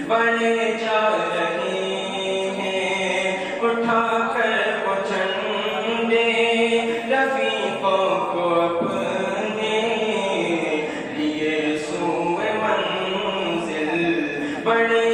بڑے جا رہے ہیں اٹھا کر وہ جھنڈے رفیقوں کو اپنے لیے سوئے منزل بڑے